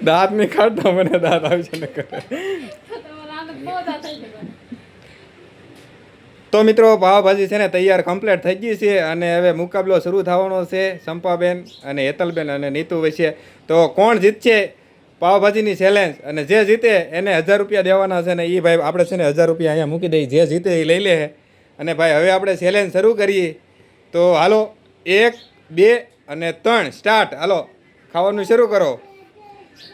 દાંત નહીં કાઢતો, મને દાંત આવશે ને કરે. તો મિત્રો પાવભાજી છે ને તૈયાર કમ્પ્લીટ થઈ ગઈ છે અને હવે મુકાબલો શરૂ થવાનો છે સંપાબેન અને હેતલબેન અને નીતુ વચ્ચે. તો કોણ જીતશે પાવભાજીની ચેલેન્જ, અને જે જીતે એને 1000 રૂપિયા દેવાના છે ને એ ભાઈ આપણે છે ને 1000 રૂપિયા અહીંયા મૂકી દઈએ, જે જીતે એ લઈ લે. અને ભાઈ હવે આપણે ચેલેન્જ શરૂ કરીએ. તો હાલો 1 2 અને 3 સ્ટાર્ટ. હાલો ખાવાનું શરૂ કરો.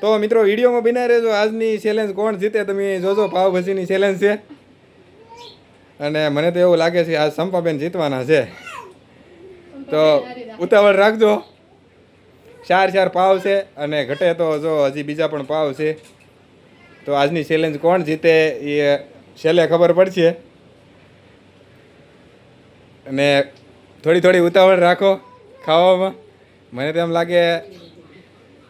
તો મિત્રો વિડીયોમાં બિના રહેજો. આજની ચેલેન્જ કોણ જીતે તમે જોજો. પાવભાજીની ચેલેન્જ છે અને મને તો એવું લાગે છે આજ સંપાબેન જીતવાના છે. તો ઉતાવળ રાખજો. 4 પાવ છે અને ઘટે તો જો હજી બીજા પણ પાવ છે. તો આજની ચેલેન્જ કોણ જીતે એ છેલ્લે ખબર પડશે. અને થોડી ઉતાવળ રાખો ખાવામાં. મને તો એમ લાગે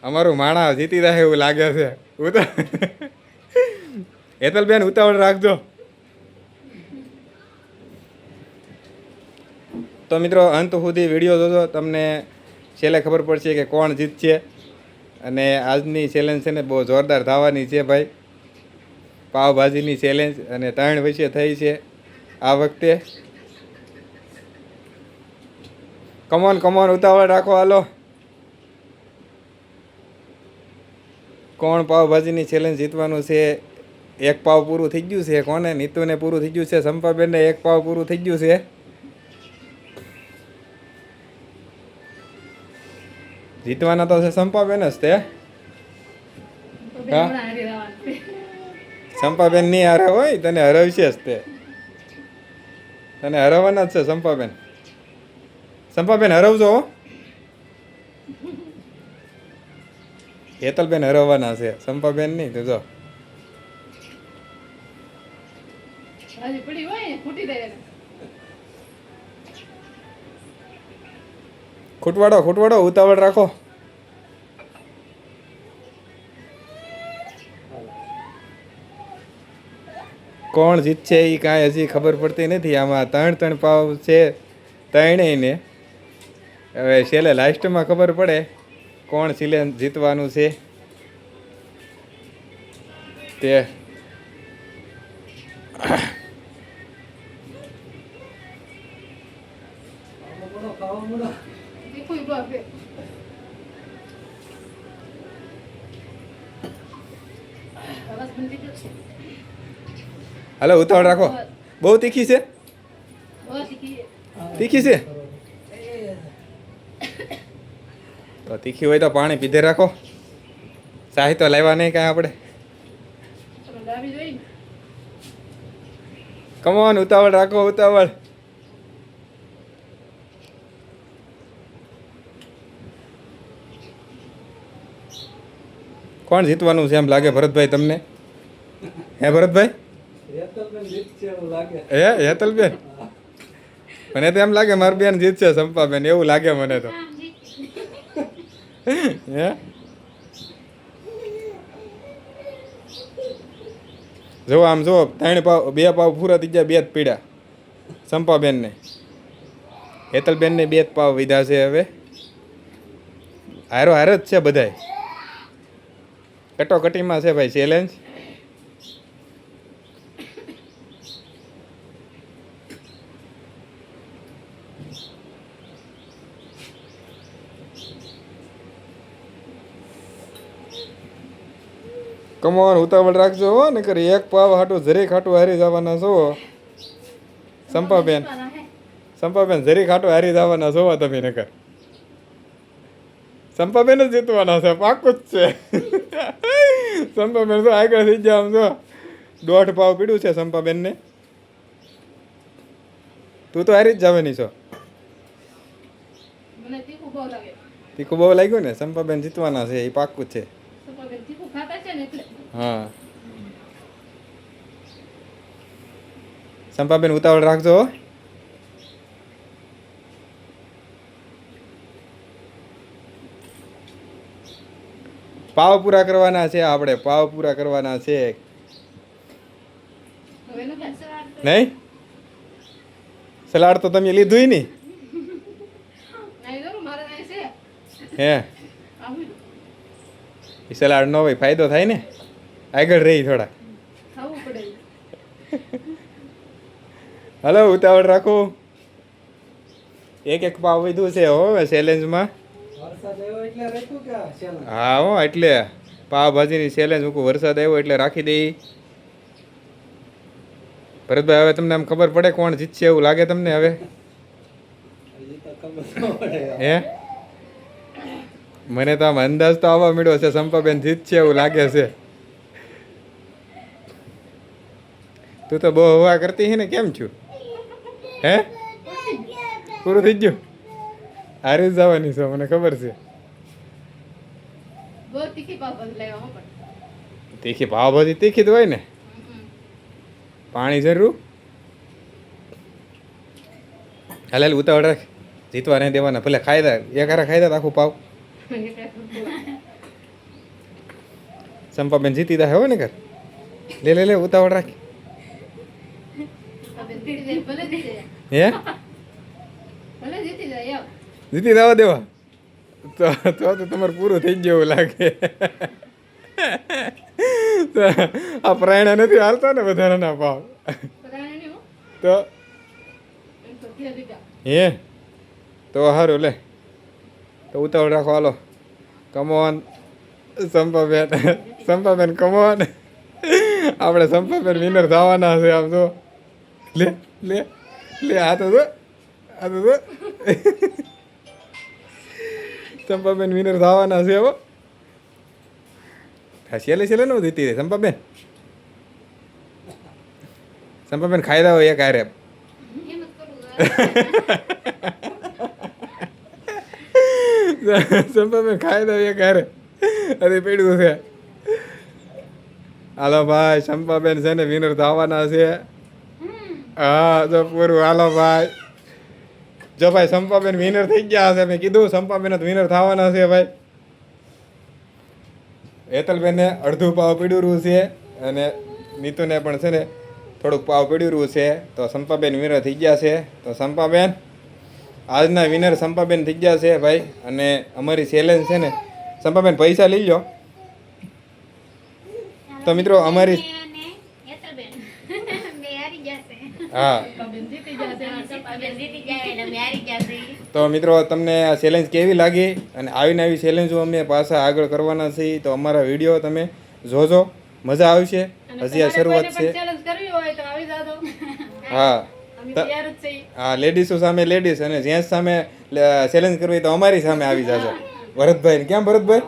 અમારું માણા જીતી જાય એવું લાગે છે. હેતલબેન ઉતાવળ રાખજો. તો મિત્રો અંત સુધી વિડીયો જોજો, તમને છેલ્લે ખબર પડશે કે કોણ જીતશે. અને આજની ચેલેન્જ છે ને બહુ જોરદાર થવાની છે ભાઈ. પાવભાજીની ચેલેન્જ અને 3 વચ્ચે થઈ છે આ વખતે. કમોન ઉતાવળ રાખો. હાલો કોણ પાવભાજીની ચેલેન્જ જીતવાનું છે? 1 પાવ પૂરું થઈ ગયું છે. કોને? નીતુને પૂરું થઈ ગયું છે. સંપાબેનને 1 પાવ પૂરું થઈ ગયું છે. જીતવાના તો છે સંપાબેન જ તે. હા સંપાબેન નહીં હારે હોય, તને હરાવશે જ તે. તને હરાવવાના જ છે સંપાબેન. સંપાબેન હરાવજો. હેતલબેન હરાવવાના છે, સંપાબેન નહીં. તો જો ખૂટવાડો ઉતાવળ રાખો. કોણ જીતશે એ કાંઈ હજી ખબર પડતી નથી. આમાં 3 પાવ છે ત્રણેયને. હવે છેલ્લે લાસ્ટમાં ખબર પડે કોણ ચેલેન્જ જીતવાનું છે તે. હાલો ઉતાવળ રાખો. બહુ તીખી છે? તીખી છે તો તીખી હોય તો પાણી પીધે રાખો. ચાહી તો લાવ્યા નહીં કાંઈ આપણે. કમોન ઉતાવળ રાખો. ઉતાવળ. કોણ જીતવાનું છે એમ લાગે ભરતભાઈ તમને? હે ભરતભાઈ? હેતલબેન? મને તો એમ લાગે મારી બેન જીતશે સંપાબેન, એવું લાગે મને તો. હે જો આમ જો 3 પાવ 2 પાવ પૂરા થઈ ગયા, 2 જ પીડા સંપાબેનને. હેતલબેનને 2 પાવ વિધા છે. હવે હારો જ છે બધાય. કટોકટીમાં છે ભાઈ ચેલેન્જ. કમોન ઉતાવળ રાખજો હો, ને કરી 1 પાવ હાટું જરીક હાટું હારી જવાના છો સંપાબેન. જરીક હાટું હારી જવાના છો તમે નકર. સંપાબેન જ જીતવાના છે, પાકું જ છે. સંપાબેન તો આગળ થઈ ગયા. આમ જો 1.5 પાવ પીડ્યું છે સંપાબેનને. તું તો હારી જ જવાની છો. તીખું બહુ લાગ્યું ને? સંપાબેન જીતવાના છે એ પાકું જ છે. હા સંપાબેન ઉતાવળ રાખજો. પાવ પૂરા કરવાના છે આપણે. પાવ પૂરા કરવાના છે. નહીં સલાડ તો તમે લીધું નહીં? હે એ સલાડ ન હોય ફાયદો થાય ને, આગળ રહી થોડા. ખાવું પડે. હલો ઉતાવળ રાખો. એક પાવ વધ્યું છે હો ચેલેન્જમાં. હા હો એટલે પાવભાજીની ચેલેન્જ મૂકું, વરસાદ આવ્યો એટલે રાખી દઈ. ભરતભાઈ હવે તમને આમ ખબર પડે કોણ જીતશે એવું લાગે તમને હવે? હે મને તો આમ અંદાજ તો આવવા મળ્યો છે સંપાબેન જીતશે એવું લાગે છે. તું તો બહુ હવા કરતી હે ને, કેમ છું? હે પૂરું થઈ ગયું? હારી જ જવાની છે મને ખબર છે. બહુ તીખી પાવભાજી લાવ્યા હું પણ. તીખી પાવભાજી તીખી જ હોય ને, પાણી જરૂર. હાલ હાલ ઉતાવળ રાખ, જીતવા નહીં દેવાના. ભલે ખાઈ દે, એક હારા ખાઈ દે આખું પાવ. સંપાબેન જીતી દા હોય ને કર. લે લે લે ઉતાવળ રાખ. ભલે જીતી જાય. હે ભલે જીતી જાય એમ. જીતી દવા દેવા તો તમારે પૂરું થઈ ગયું એવું લાગે. તો આ પ્રાયણા નથી હાલતા ને વધારાના પાવ તો હે તો સારું લે. તો ઉતાવળ રાખો હાલો. Come on સંપાબેન, સંપાબેન come on. આપણે સંપાબેન વિનર થવાના છે આમ તો. લે લે લે આ તો સંપાબેન વિનર થવાના છે હવે. છેલ્લે છેલ્લે ન જીતી રહે સંપાબેન. સંપાબેન ખાઈ દો એક હારે. સંપાબેન ખાઈ દો એક હારે. અરે પેડું છે. હાલો ભાઈ સંપાબેન છે ને વિનર થવાના છે. હા જો પૂરું. હાલો ભાઈ જો ભાઈ સંપાબેન વિનર થઈ ગયા હશે. મેં કીધું સંપાબેન જ વિનર થવાના છે ભાઈ. હેતલબેનને અડધું પાવ પીડ્યું છે અને નીતુને પણ છે ને થોડુંક પાવ પીડ્યું છે. તો સંપાબેન વિનર થઈ ગયા છે. તો સંપાબેન આજના વિનર સંપાબેન થઈ ગયા છે ભાઈ. અને અમારી ચેલેન્જ છે ને સંપાબેન પૈસા લઈ લો. તો મિત્રો અમારી હા તો મિત્રો તમને આ ચેલેન્જ કેવી લાગી? અને આવીને આવી ચેલેન્જો અમે પાછા આગળ કરવાના છીએ. તો અમારા વિડીયો તમે જોજો, મજા આવશે. હજી આ શરૂઆત છે. હા હા લેડીઝો સામે લેડીઝ અને જેન્ટ્સ સામે ચેલેન્જ કરવી તો અમારી સામે આવી જાજો. ભરતભાઈ કેમ ભરતભાઈ?